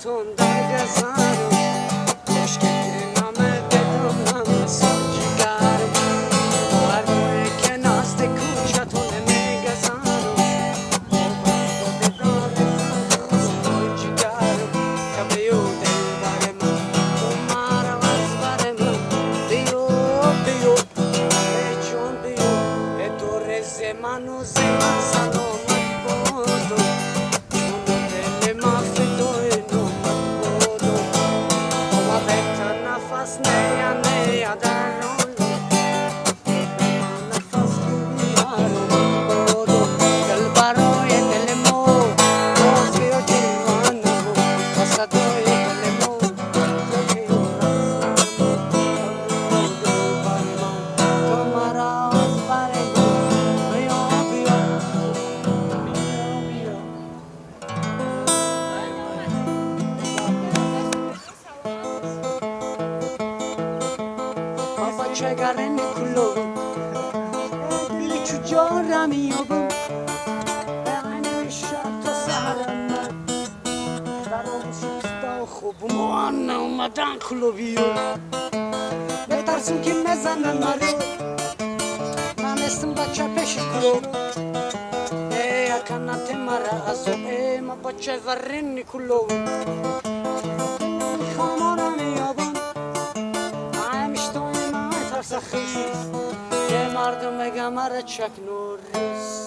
تون در گزارم خوش که نامه بدم من ساجگرم هر موی که نست کوچتون میگذارم بدار ساجگرم که بیو دل بر من تو مرا از بر من بیو بیو چون بیو تو رز منو زمان سلامت بودو چگرن کلو دلی چو جارم یابم به عین شب تا سهرم من برام شستا خوب موان اومدن کلو بیو بترسون که مزنن مرو من استم بچه پیش کلو کنات مرا ازو ما بچه ورن کلو خامانم یابم سخیز یه مردم گمر چک نوریز